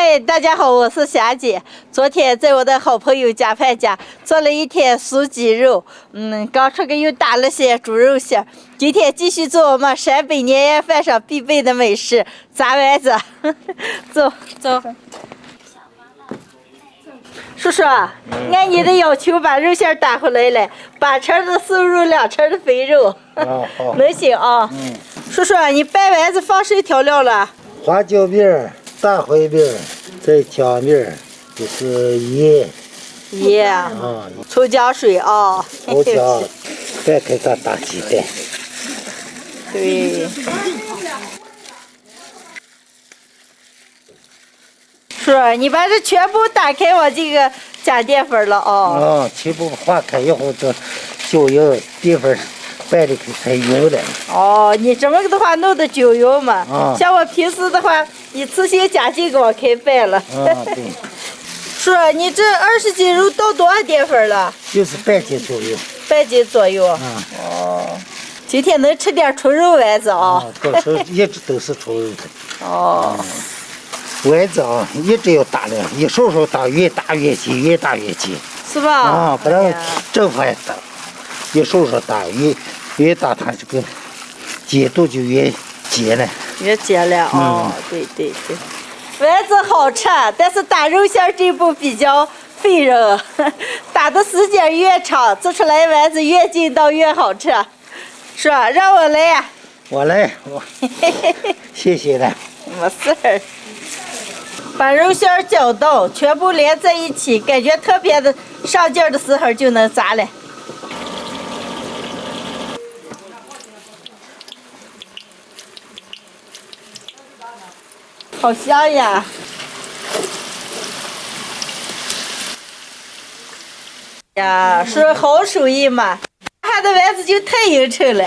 嗨，大家好，我是霞姐。昨天在我的好朋友家派家做了一天酥鸡肉，刚出个又打了些猪肉馅儿。今天继续做我们陕北年夜饭上必备的美食炸丸子。走。叔叔，按你的要求把肉馅打回来了，8成的瘦肉，2成的肥肉。好，能行啊？叔叔，你拌丸子放谁调料了？花椒面、大烩面，再加面，就是盐，葱姜水啊，胡椒，再给它打鸡蛋。对。是，你把这全部打开往这个加淀粉了啊。全部化开以后，这就要淀粉拌的才油的。你这么的话弄的就油嘛。像我平时的话，一次性加几个往开拌了。对。叔，你这20斤肉倒多少淀粉了？就是半斤左右。半斤左右。今天能吃点纯肉丸子啊。到时候一直都是纯肉的。丸子一直要打量，一手手打，越打越紧，越打越紧。是吧？不然正反打，一手手打，越打它这个结度就越结了。越结了对。丸子好吃，但是打肉馅这步比较费人，打的时间越长，做出来丸子越筋道越好吃。是吧？让我来呀。我来，谢谢了。没事儿。把肉馅搅到，全部连在一起，感觉特别的上劲儿的时候就能炸了。好香呀！呀，是好手艺嘛，它的丸子就太应承了。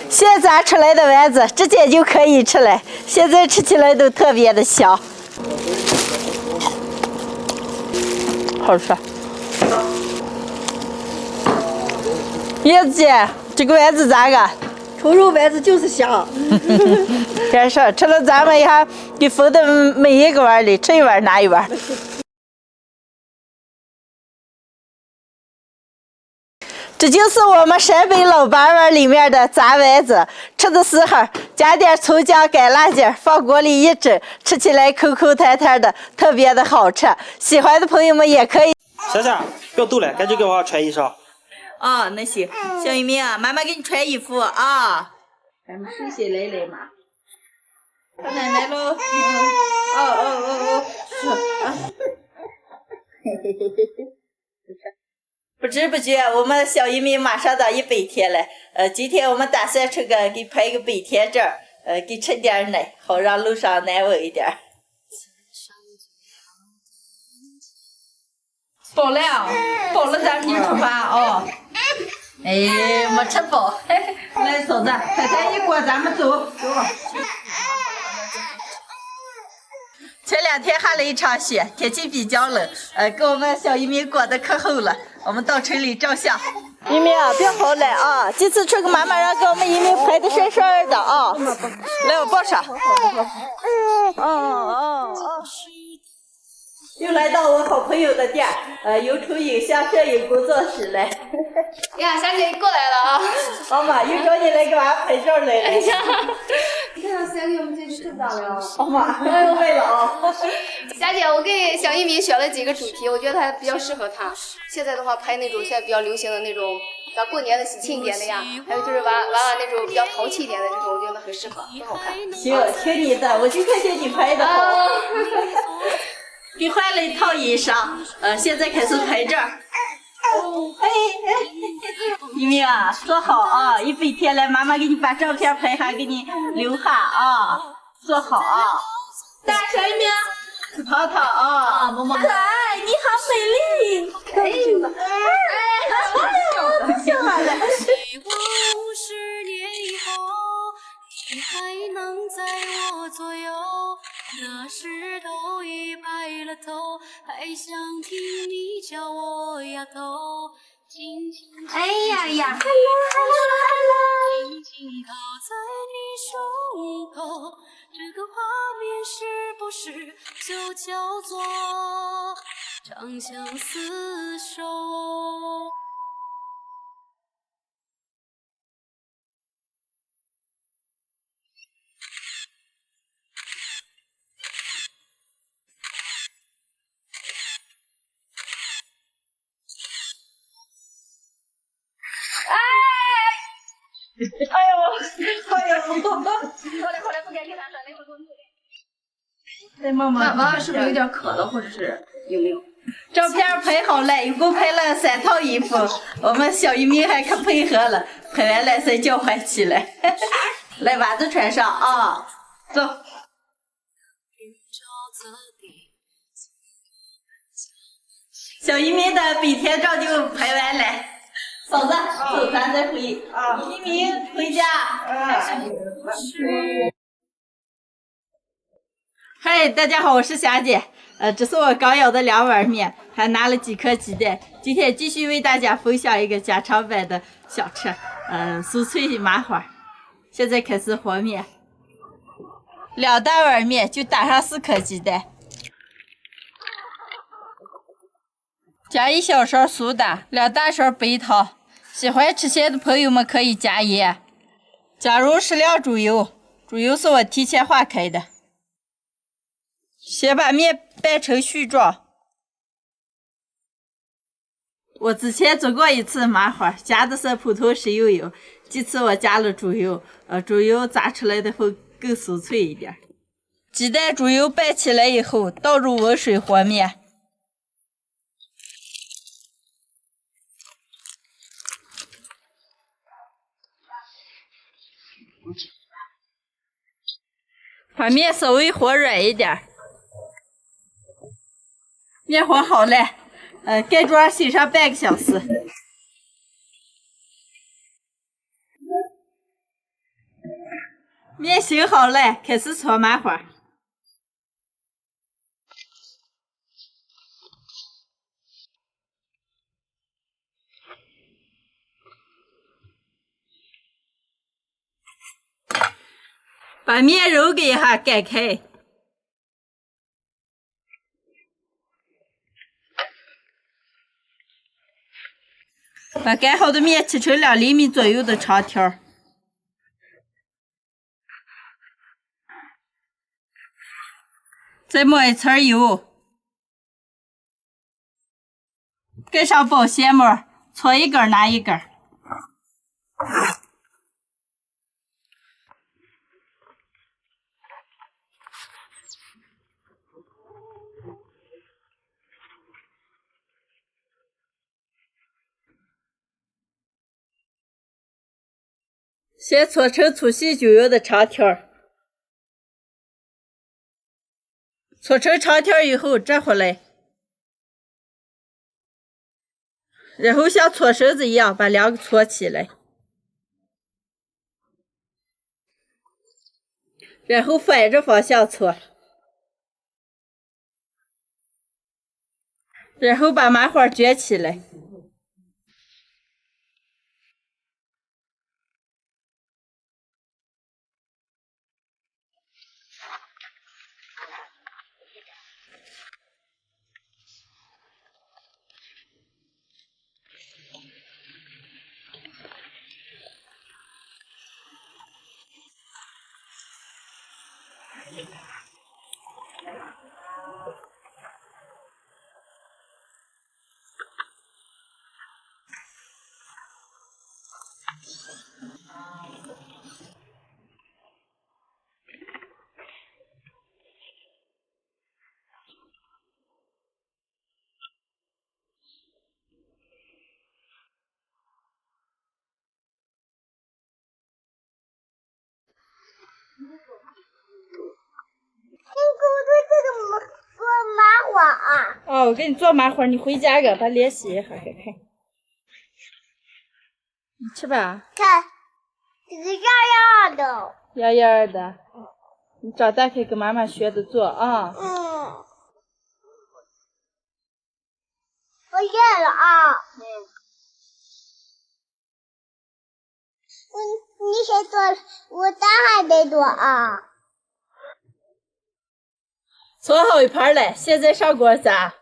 现炸出来的丸子直接就可以吃了，现在吃起来都特别的香，好吃。叶子姐，这个丸子咋个？纯肉丸子就是香。真是吃了咱们一下给分的每一个碗里，吃一碗拿一碗。这就是我们陕北老八碗里面的炸丸子，吃的时候加点葱姜干辣椒，放锅里一蒸，吃起来口口弹弹的，特别的好吃。喜欢的朋友们也可以。霞霞，不要逗了，赶紧给我穿衣裳。那行，小一鸣啊，妈妈给你穿衣服啊。咱们睡下来嘛。他奶奶喽。不知不觉，我们小一鸣马上到100天了。今天我们打算出个给拍个100天照，给吃点奶，好让路上难闻一点。饱了，饱了咱们就出发啊。没吃饱，来嫂子，快点一锅，咱们走。前2天下了一场雪，天气比较冷，给我们小一鸣裹得可厚了。我们到城里照相。一鸣，别跑了啊！这次出个妈妈让给我们一鸣拍的帅帅的啊！来，我抱上。又来到我好朋友的店，优图影像摄影工作室来。呀，霞姐过来了啊！妈妈又找你来给娃拍照来了。哎呀，你看霞姐我们这就可咋了？妈，坏了啊！霞姐，我给小一鸣选了几个主题，我觉得还比较适合他。现在的话，拍那种现在比较流行的那种，咱过年的喜庆一点的呀，还有就是娃那种比较淘气一点的这种，我觉得很适合，很好看。行，听你的，我就看见你拍的好。给换了一套衣裳，现在开始拍照。一鸣啊，坐好啊！100天了，妈妈给你把照片拍下，给你留下啊！坐好啊！大小一鸣，淘淘啊，萌萌可爱，你好美丽。笑完了。你还能在我左右，那时都已白了头，还想听你叫我丫头，轻轻哎呀呀，轻轻靠在你手一头，这个画面是不是就叫做长相厮守？对，妈妈。娃娃是不是有点渴了，或者是有没有？照片拍好了，一共拍了3套衣服，我们小渔民还可配合了，拍完了再交换起来。来，袜子穿上啊，走。小渔民的北天照就拍完了，嫂子，走，咱再回。渔民回家。嗨，大家好，我是霞姐。这是我刚舀的2碗面，还拿了几颗鸡蛋。今天继续为大家分享一个家常版的小吃，酥脆麻花。现在开始和面，2大碗面就打上4颗鸡蛋，加1小勺苏打，2大勺白糖。喜欢吃咸的朋友们可以加盐。加入适量猪油，猪油是我提前化开的。先把面拌成絮状。我之前做过一次麻花，加的是普通食用油，这次我加了猪油，猪油炸出来的会更酥脆一点。鸡蛋、猪油拌起来以后，倒入温水和面。把面稍微和软一点。面和好了，盖桌醒上半个小时。面醒好了，开始搓麻花。把面揉给一下擀开。把擀好的面切成2厘米左右的长条，再抹一层油，盖上保鲜膜，搓一根拿一根。先搓成粗细均匀的长条，搓成长条以后折回来，然后像搓绳子一样把2个搓起来，然后反着方向搓，然后把麻花卷起来。我给你做麻花，你回家给它练习一下看看。你吃吧。看，这个样样的。样样的。你长大可以跟妈妈学着做啊。我练了啊。你先做，我咋还没做啊？做好一盘了，现在上锅炸。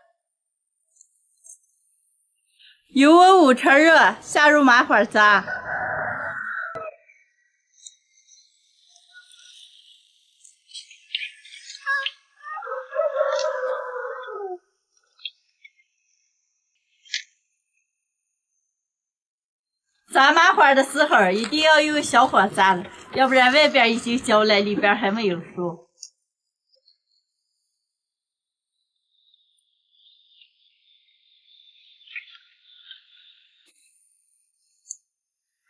油温5成热，下入麻花炸。炸麻花的时候一定要用小火炸了，要不然外边已经焦了，里边还没有熟。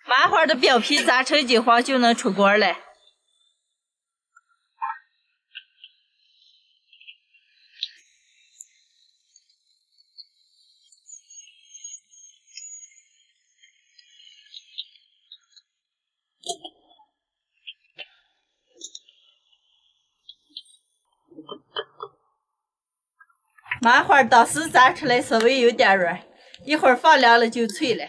麻花的表皮炸成金黄就能出锅了。麻花当时炸出来稍微有点软，一会儿放凉了就脆了。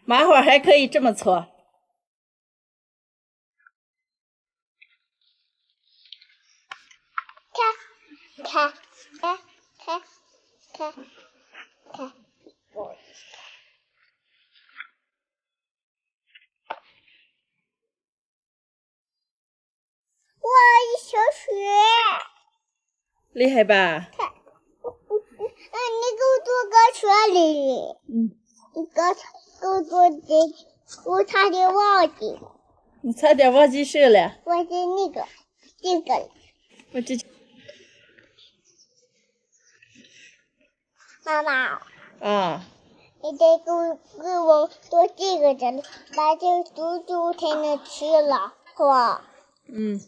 麻花还可以这么搓。看，哇，一小雪，厉害吧？你给我做个雪梨。你刚才给我做的，我差点忘记。你差点忘记事了。忘记这个了。我这妈妈。啊。你得给我做这个的，把这煮煮才能吃了，是吧？嗯。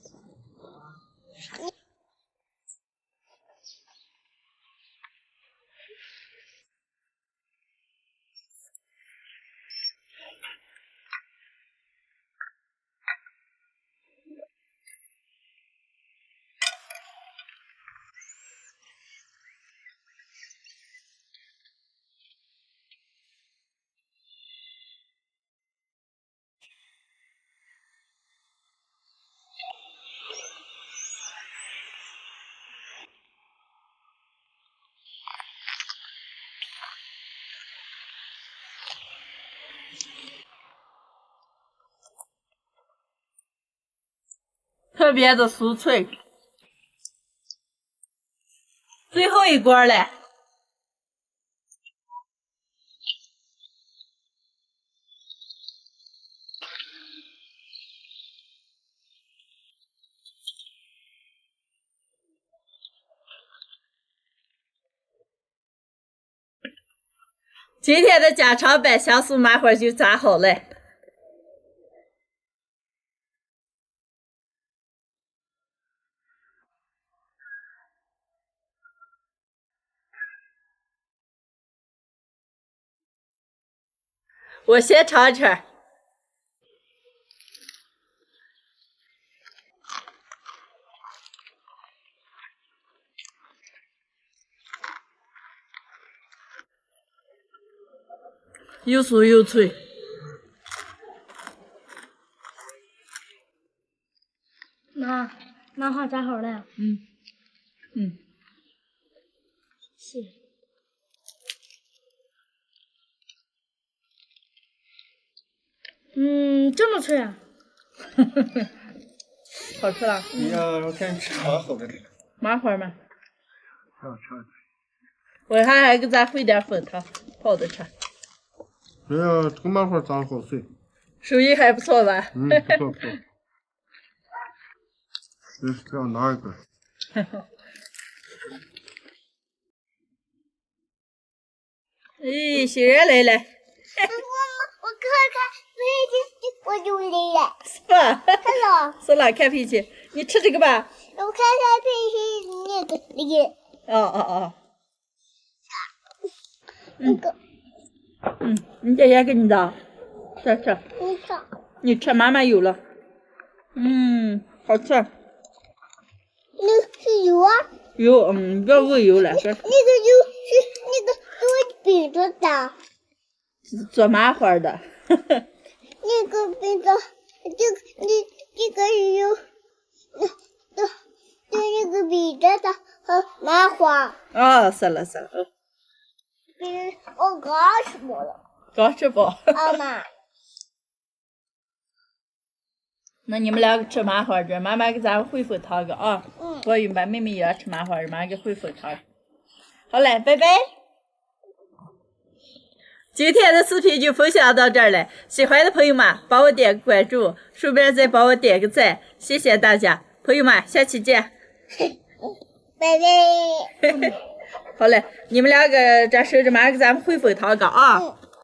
特别的酥脆。最后一锅了。今天的家常版香酥麻花就炸好了。我先尝尝。又酥又脆。妈，麻花炸好了。谢。这么脆啊！好吃了。你要先吃好好的。麻花吗？吃。我还给咱烩点粉汤泡着吃。哎呀，这个麻花炸的好脆。手艺还不错吧？不错不错。这样拿一个。哎，新人来了。我看看，我就来了。是吧？看了。是了，看脾气。你吃这个吧。我看看配是那个。哦。那个，你姐姐给你的，吃，你看，你吃，妈妈有了。好吃。那是油啊。油，不要喂油了，那个油是那个做饼子的。做麻花的。那个饼子，这个油，那个饼子的和麻花。哦，是了。我刚吃饱了。刚吃饱。妈。那你们两个吃麻花去，妈妈给咱回复汤个啊。我与把妹妹也吃麻花，妈妈给回复汤。好嘞，拜拜。今天的视频就分享到这儿了，喜欢的朋友们帮我点个关注，顺便再帮我点个赞，谢谢大家，朋友们，下期见。拜拜。好嘞，你们两个这守着妈给咱们回复汤个啊。